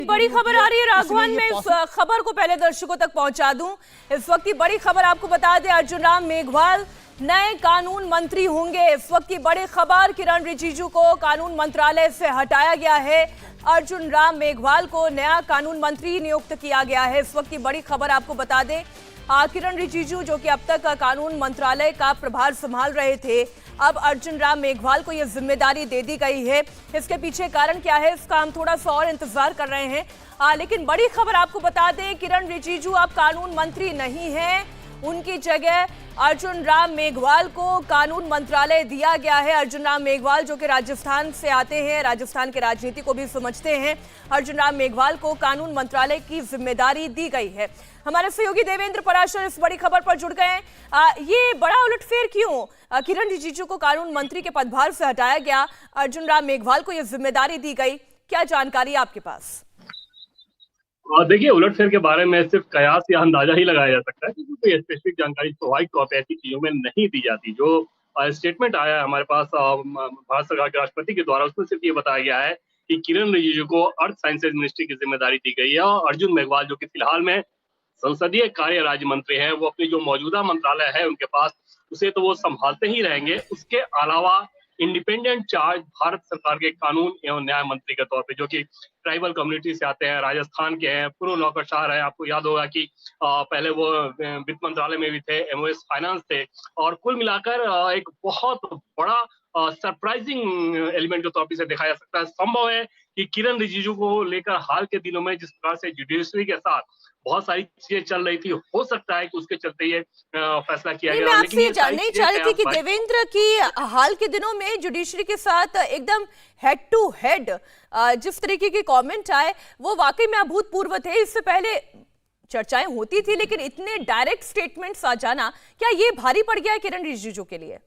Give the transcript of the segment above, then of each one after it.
बड़ी खबर आ रही है राघवन में। इस खबर को पहले दर्शकों तक पहुंचा दूं। इस वक्त की बड़ी खबर आपको बता दें, अर्जुन राम मेघवाल नए कानून मंत्री होंगे। इस वक्त की बड़ी खबर, किरण रिजिजू को कानून मंत्रालय से हटाया गया है। अर्जुन राम मेघवाल को नया कानून मंत्री नियुक्त किया गया है। इस वक्त की बड़ी खबर आपको बता दें, किरण रिजिजू जो कि अब तक कानून मंत्रालय का प्रभार संभाल रहे थे, अब अर्जुन राम मेघवाल को यह जिम्मेदारी दे दी गई है। इसके पीछे कारण क्या है, इसका हम थोड़ा सा और इंतजार कर रहे हैं। लेकिन बड़ी खबर आपको बता दें, किरण रिजिजू अब कानून मंत्री नहीं है, उनकी जगह अर्जुन राम मेघवाल को कानून मंत्रालय दिया गया है। अर्जुन राम मेघवाल जो कि राजस्थान से आते हैं, राजस्थान के राजनीति को भी समझते हैं, अर्जुन राम मेघवाल को कानून मंत्रालय की जिम्मेदारी दी गई है। हमारे सहयोगी देवेंद्र पराशर इस बड़ी खबर पर जुड़ गए हैं। ये बड़ा उलटफेर क्यों? किरण रिजिजू को कानून मंत्री के पदभार से हटाया गया, अर्जुन राम मेघवाल को यह जिम्मेदारी दी गई, क्या जानकारी आपके पास? देखिए, उलटफेर के बारे में सिर्फ कयास या अंदाजा ही लगाया जा सकता है, क्योंकि कोई स्पेसिफिक जानकारी स्वाभाविक तौर पर ऐसी चीजों में नहीं दी जाती। जो स्टेटमेंट आया है हमारे पास भारत सरकार के राष्ट्रपति के द्वारा, उसमें सिर्फ ये बताया गया है कि किरण रिजिजू को अर्थ साइंसेज मिनिस्ट्री की जिम्मेदारी दी गई है और अर्जुन मेघवाल जो कि फिलहाल में संसदीय कार्य राज्य मंत्री है, वो अपनी जो मौजूदा मंत्रालय है उनके पास, उसे तो वो संभालते ही रहेंगे। उसके अलावा इंडिपेंडेंट चार्ज भारत सरकार के कानून एवं न्याय मंत्री के तौर पे, जो कि ट्राइबल कम्युनिटी से आते हैं, राजस्थान के हैं, पूर्व नौकरशाह है। आपको याद होगा कि पहले वो वित्त मंत्रालय में भी थे, एमओएस फाइनेंस थे, और कुल मिलाकर एक बहुत बड़ा सरप्राइजिंग एलिमेंट के तौर पर इसे देखा जा सकता है। संभव है कि किरण रिजिजू को लेकर हाल के दिनों में जिस प्रकार से जुडिशरी के साथ बहुत सारी चीजें चल रही थी, हो सकता है कि उसके चलते ये फैसला किया गया। मैं आपसे ये जानना ही चाह रही थी कि देवेंद्र की हाल के दिनों में जुडिशरी के साथ एकदम हेड टू हेड जिस तरीके के कमेंट आए, वो वाकई में अभूतपूर्व थे। इससे पहले चर्चाएं होती थी, लेकिन इतने डायरेक्ट स्टेटमेंट्स आ जाना, क्या ये भारी पड़ गया है किरण रिजिजू के लिए?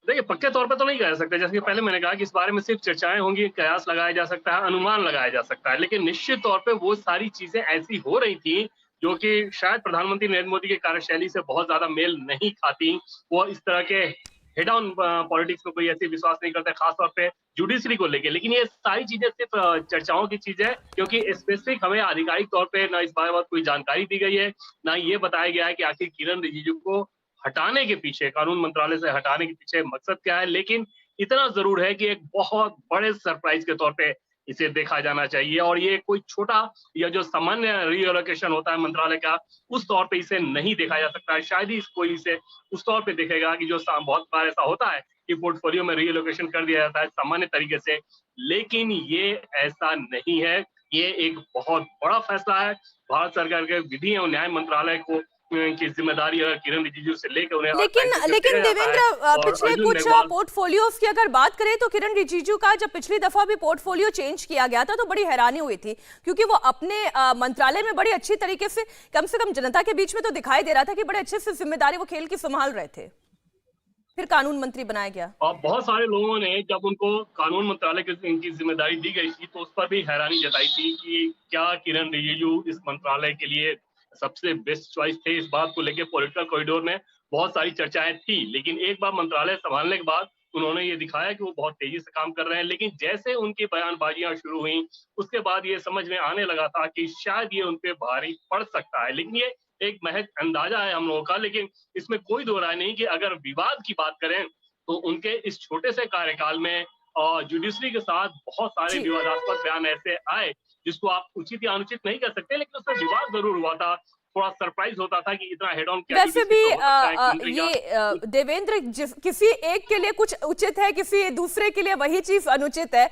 देखिए, पक्के तौर पे तो नहीं कह सकते। जैसे कि पहले मैंने कहा कि इस बारे में सिर्फ चर्चाएं होंगी, कयास लगाया जा सकता है, अनुमान लगाया जा सकता है, लेकिन निश्चित तौर पे वो सारी चीजें ऐसी हो रही थी जो कि शायद प्रधानमंत्री नरेंद्र मोदी की कार्यशैली से बहुत ज्यादा मेल नहीं खाती। वो इस तरह के हेड ऑन पॉलिटिक्स में कोई ऐसी विश्वास नहीं करते, खासतौर पे जुडिशरी को लेके। लेकिन ये सारी चीजें सिर्फ चर्चाओं की चीज है, क्योंकि स्पेसिफिक हमें आधिकारिक तौर पे ना इस बारे में कोई जानकारी दी गई है, ना ये बताया गया है कि आखिर किरण रिजिजू को हटाने के पीछे, कानून मंत्रालय से हटाने के पीछे मकसद क्या है। लेकिन इतना जरूर है कि एक बहुत बड़े सरप्राइज के तौर पे इसे देखा जाना चाहिए, और ये कोई छोटा या जो सामान्य रीएलोकेशन होता है मंत्रालय का, उस तौर पे इसे नहीं देखा जा सकता है। शायद ही कोई इसे उस तौर पे देखेगा कि जो बहुत बार ऐसा होता है कि पोर्टफोलियो में रीएलोकेशन कर दिया जाता है सामान्य तरीके से, लेकिन ये ऐसा नहीं है। ये एक बहुत बड़ा फैसला है। भारत सरकार के विधि एवं न्याय मंत्रालय को की जिम्मेदारी है किरण रिजिजू से लेकर उन्हें। लेकिन देवेंद्र, पिछले कुछ पोर्टफोलियोज की अगर बात करें तो किरण रिजिजू का जब पिछली दफा भी पोर्टफोलियो चेंज किया गया था तो बड़ी हैरानी हुई थी, क्योंकि वो अपने मंत्रालय में बड़ी अच्छी तरीके से, कम जनता के बीच में तो दिखाई दे रहा था कि बड़े अच्छे से जिम्मेदारी वो खेल की संभाल रहे थे। फिर कानून मंत्री बनाया गया और बहुत सारे लोगों ने जब उनको कानून मंत्रालय की जिम्मेदारी दी गई थी तो उस पर भी हैरानी जताई थी कि क्या किरण रिजिजू इस मंत्रालय के लिए सबसे बेस्ट चॉइस थे। इस बात को लेकर पॉलिटिकल कॉरिडोर में बहुत सारी चर्चाएं थी, लेकिन एक बार मंत्रालय संभालने के बाद उन्होंने ये दिखाया कि वो बहुत तेजी से काम कर रहे हैं। लेकिन जैसे उनकी बयानबाजियां शुरू हुई, उसके बाद ये समझ में आने लगा था कि शायद ये उनपे भारी पड़ सकता है। लेकिन ये एक महज अंदाजा है हम लोगों का, लेकिन इसमें कोई दो राय नहीं कि अगर विवाद की बात करें तो उनके इस छोटे से कार्यकाल में जुडिशरी के साथ बहुत सारे विवादास्पद बयान ऐसे आए जिसको आप उचित या अनुचित नहीं कर सकते, लेकिन उसमें विवाद जरूर हुआ था। थोड़ा सरप्राइज होता था कि इतना हेड ऑन क्या। वैसे भी ये देवेंद्र, किसी एक के लिए कुछ उचित है, किसी दूसरे के लिए वही चीज अनुचित है।